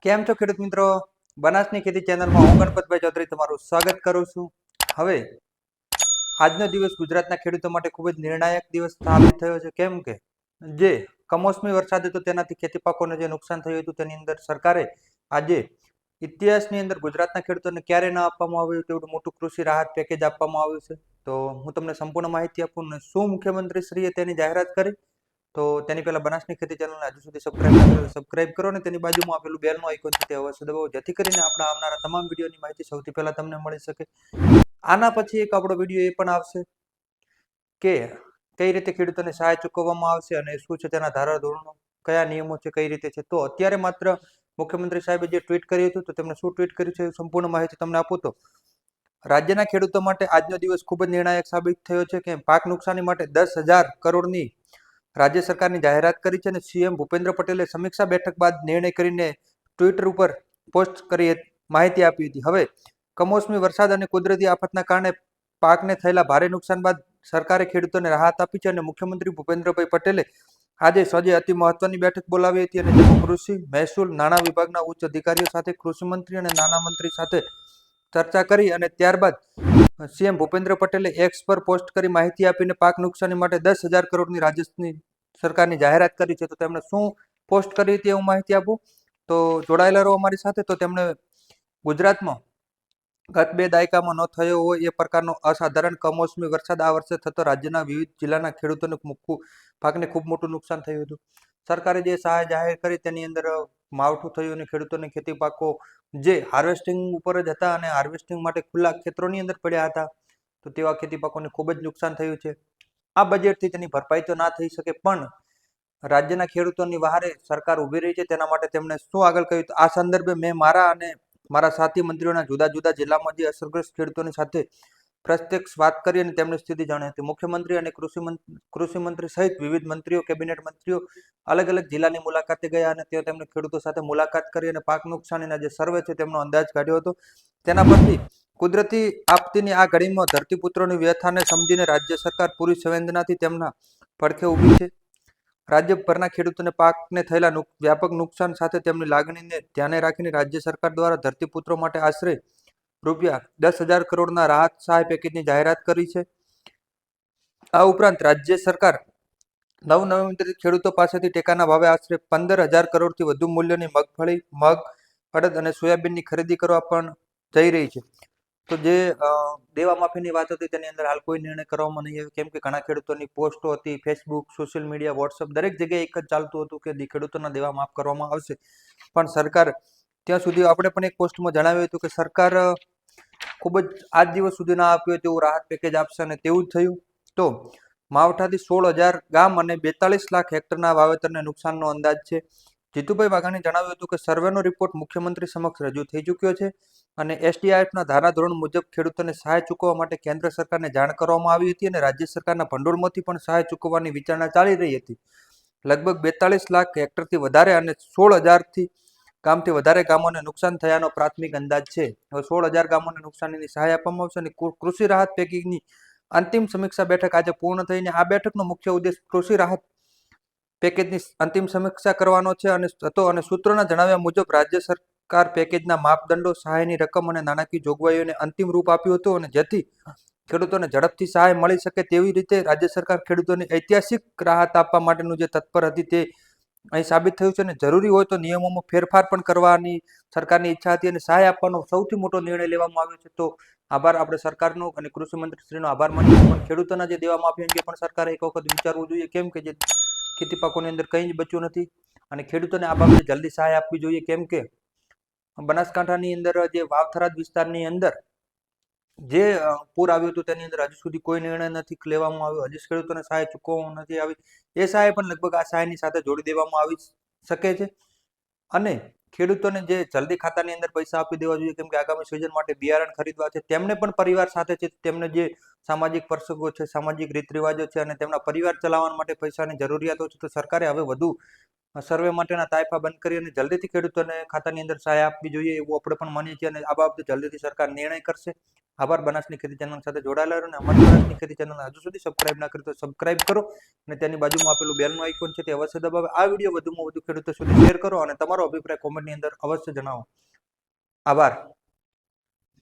કેમ છો ખેડૂત મિત્રો? બનાસની ખેતી ચેનલમાં હું ગણપતભાઈ ચૌધરી તમારું સ્વાગત કરું છું. હવે આજનો દિવસ ગુજરાતના ખેડૂતો માટે ખૂબ જ નિર્ણાયક દિવસ સાબિત થયો છે. કેમ કે જે કમોસમી વરસાદ હતો તેનાથી ખેતી પાકોને જે નુકસાન થયું હતું તેની અંદર સરકારે આજે ઇતિહાસની અંદર ગુજરાતના ખેડૂતોને ક્યારે ન આપવામાં આવ્યું તેવું મોટું કૃષિ રાહત પેકેજ આપવામાં આવ્યું છે. તો હું તમને સંપૂર્ણ માહિતી આપું ને શું મુખ્યમંત્રી શ્રીએ તેની જાહેરાત કરી. તો તેની પહેલા બનાસની ખેતી ચેનલને હજુ સુધી સબસ્ક્રાઇબ ના કરેલ સબસ્ક્રાઇબ કરો અને તેની બાજુમાં આપેલું બેલનું આઇકોન છે તે અવશ્ય દબાવો, જેથી કરીને આપણા આવનારા તમામ વિડીયોની માહિતી સૌથી પહેલા તમને મળી શકે. આના પછી એક આપણો વિડીયો એ પણ આવશે કે કઈ રીતે ખેડૂતોને સહાય ચૂકવવામાં આવશે અને શું છે તેના ધારાધોરણો, કયા નિયમો છે, કઈ રીતે છે. તો અત્યારે માત્ર મુખ્યમંત્રી સાહેબે જે ટ્વીટ કર્યું હતું તો તેમણે શું ટ્વીટ કર્યું છે સંપૂર્ણ માહિતી તમને આપું તો રાજ્યના ખેડૂતો માટે આજનો દિવસ ખૂબ જ નિર્ણાયક સાબિત થયો છે કે પાક નુકસાની માટે 10,000 કરોડની રાજ્ય સરકારની જાહેરાત કરી છે અને સીએમ ભૂપેન્દ્ર પટેલે સમીક્ષા બેઠક બાદ નિર્ણય કરીને ટ્વિટર ઉપર પોસ્ટ કરી માહિતી આપી હતી. હવે કમોસમી વરસાદ અને કુદરતી આફતના કારણે પાકને થયેલા ભારે નુકસાન બાદ સરકારે ખેડૂતોને રાહત આપી છે અને મુખ્યમંત્રી ભૂપેન્દ્રભાઈ પટેલે આજે સાંજે અતિ મહત્વની બેઠક બોલાવી હતી અને જેમાં કૃષિ, મહેસૂલ, નાણાં વિભાગના ઉચ્ચ અધિકારીઓ સાથે કૃષિ મંત્રી અને નાણાં મંત્રી સાથે ચર્ચા કરી અને ત્યારબાદ સીએમ ભૂપેન્દ્ર પટેલે એક્સ પર પોસ્ટ કરી માહિતી આપીને પાક નુકસાની માટે 10,000 કરોડની રાજ્ય સરકારની જાહેરાત કરી છે. તો તેમણે શું પોસ્ટ કરી હતી હું માહિતી આપું તો જોડાયેલા રહો અમારી સાથે. તો તેમણે ગુજરાતમાં ગત 2 દાયકામાં ન થયો હોય એ પ્રકારનો અસાધારણ કમોસમી વરસાદ આ વર્ષે થતો રાજ્યના વિવિધ જિલ્લાના ખેડૂતોને પાકને ખૂબ મોટું નુકસાન થયું હતું. સરકારે જે સહાય જાહેર કરી તેની અંદર માવઠું થયું અને ખેડૂતોને ખેતી પાકો જે હાર્વેસ્ટિંગ ઉપર જ હતા અને હાર્વેસ્ટિંગ માટે ખુલ્લા ખેતરોની અંદર પડ્યા હતા તો તેવા ખેતી પાકોને ખૂબ જ નુકસાન થયું છે. આ બજેટથી તેની ભરપાઈ તો ના થઈ શકે, પણ રાજ્યના ખેડૂતોની વહારે સરકાર ઊભી રહી છે. તેના માટે તેમણે શું આગળ કહ્યું આ સંદર્ભે મેં મારા અને મારા સાથી મંત્રીઓના જુદા જુદા જિલ્લામાં જે અસરગ્રસ્ત ખેડૂતોની સાથે પ્રત્યક્ષ વાત કરી અને તેમની સ્થિતિ જાણી હતી. મુખ્યમંત્રી અને કૃષિ મંત્રી સહિત વિવિધ મંત્રીઓ, કેબિનેટ મંત્રીઓ અલગ અલગ જિલ્લાની મુલાકાતે ગયા અને તેઓ તેમણે ખેડૂતો સાથે મુલાકાત કરી અને પાક નુકસાનીના જે સર્વે છે તેમનો અંદાજ કાઢ્યો હતો. તેના પરથી કુદરતી આપત્તિની આ ઘડીમાં ધરતીપુત્રોની વ્યથાને સમજીને રાજ્ય સરકાર પૂરી સંવેદનાથી તેમના પડખે ઊભી છે. રાજ્યભરના ખેડૂતોને પાકને થયેલા વ્યાપક નુકસાન સાથે તેમની લાગણીને ધ્યાને રાખીને રાજ્ય સરકાર દ્વારા ધરતીપુત્રો માટે આશરે રૂપિયા 10,000 કરોડના રાહત સહાય પેકેજની જાહેરાત કરી છે. આ ઉપરાંત રાજ્ય સરકાર નવનિર્મિત ખેડૂતો પાસેથી ટેકાના ભાવે આશરે 15,000 કરોડથી વધુ મૂલ્યની મગફળી, મગ, અડદ અને સોયાબીનની ખરીદી કરવા પણ જઈ રહી છે. તો જે દેવા માફીની વાત હતી તેની અંદર હાલ કોઈ નિર્ણય કરવામાં નહીં આવે, કેમ કે ઘણા ખેડૂતોની પોસ્ટો હતી, ફેસબુક, સોશિયલ મીડિયા, વોટ્સઅપ દરેક જગ્યાએ એક જ ચાલતું હતું કે ખેડૂતોના દેવા માફ કરવામાં આવશે. પણ સરકાર ત્યાં સુધી આપણે પણ એક પોસ્ટમાં જણાવ્યું હતું કે સરકાર ખૂબ જ આજ દિવસ સુધી ના આપ્યું તેવું રાહત પેકેજ આપશે અને તેવું જ થયું. તો માવઠાથી 16,000 ગામ અને 42 લાખ હેક્ટરના વાવેતરને નુકસાનનો અંદાજ છે. જીતુભાઈ વાઘાણીએ જણાવ્યું હતું કે સર્વેનો રિપોર્ટ મુખ્યમંત્રી સમક્ષ રજૂ થઈ ચૂક્યો છે અને એસડીઆરએફના ધારાધોરણ મુજબ ખેડૂતોને સહાય ચૂકવવા માટે કેન્દ્ર સરકારને જાણ કરવામાં આવી હતી અને રાજ્ય સરકારના ભંડોળમાંથી પણ સહાય ચૂકવવાની વિચારણા ચાલી રહી હતી. લગભગ 42 લાખ હેક્ટરથી વધારે અને 16,000 ગામથી વધારે ગામોને નુકસાન થયાનો પ્રાથમિક અંદાજ છે. હવે 16,000 ગામોને નુકસાનીની સહાય આપવામાં આવશે અને કૃષિ રાહત પેકેજની અંતિમ સમીક્ષા બેઠક આજે પૂર્ણ થઈને આ બેઠકનો મુખ્ય ઉદ્દેશ કૃષિ રાહત પેકેજની અંતિમ સમીક્ષા કરવાનો છે અને સૂત્રોના જણાવ્યા મુજબ રાજ્ય સરકાર પેકેજના માપદંડો, સહાયની રકમ અને નાણાકીય જોગવાઈઓને અંતિમ રૂપ આપ્યું હતું અને જેથી ખેડૂતોને ઝડપથી સહાય મળી શકે તેવી રીતે રાજ્ય સરકાર ખેડૂતોને ઐતિહાસિક રાહત આપવા માટેનું જે તત્પર હતી તે અહીં સાબિત થયું છે અને જરૂરી હોય તો નિયમોમાં ફેરફાર પણ કરવાની સરકારની ઈચ્છા હતી અને સહાય આપવાનો સૌથી મોટો નિર્ણય લેવામાં આવ્યો છે. તો આભાર આપણે સરકારનો અને કૃષિ મંત્રીશ્રીનો આભાર માનીએ, પણ ખેડૂતોના જે દેવા માફી અંગે પણ સરકારે એક વખત વિચારવું જોઈએ, કેમ કે જે ખેતી પાકોની અંદર કંઈ જ બચ્યું નથી અને ખેડૂતોને આ બાબતે જલ્દી સહાય આપવી જોઈએ. કેમ કે બનાસકાંઠાની અંદર જે વાવથરાદ વિસ્તારની અંદર જે પૂર આવ્યું હતું તેની અંદર હજુ સુધી કોઈ નિર્ણય નથી લેવામાં આવ્યો, હજી ખેડૂતોને સહાય ચૂકવવામાં નથી આવી. એ સહાય પણ લગભગ આ સહાયની સાથે જોડી દેવામાં આવી શકે છે અને ખેડૂતોને જે જલ્દી ખાતાની અંદર પૈસા આપી દેવા જોઈએ, કેમ કે આગામી સિઝન માટે બિયારણ ખરીદવા છે. તેમને પણ પરિવાર સાથે છે, તેમને જે સામાજિક પ્રસંગો છે, સામાજિક રીત રિવાજો છે અને તેમના પરિવાર ચલાવવા માટે પૈસાની જરૂરિયાતો છે. તો સરકારે હવે વધુ સર્વે માટેના તાઇફા બંધ કરી અને જલ્દીથી ખેડૂતોને ખાતાની અંદર સહાય આપવી જોઈએ એવું આપણે પણ માનીએ છીએ અને આ બાબતે જલ્દીથી સરકાર નિર્ણય કરશે. આભાર. બનાસની ખેતી ચેનલ સાથે જોડાયેલા રહો અને અમારી બનાસની ખેતી ચેનલ હજુ સુધી સબસ્ક્રાઇબ ના કરી તો સબસ્ક્રાઇબ કરો અને તેની બાજુમાં આપેલું બેલનું આઇકોન છે તે અવશ્ય દબાવો. આ વિડીયો વધુમાં વધુ ખેડૂતો સુધી શેર કરો અને તમારો અભિપ્રાય કોમેન્ટની અંદર અવશ્ય જણાવો. આભાર.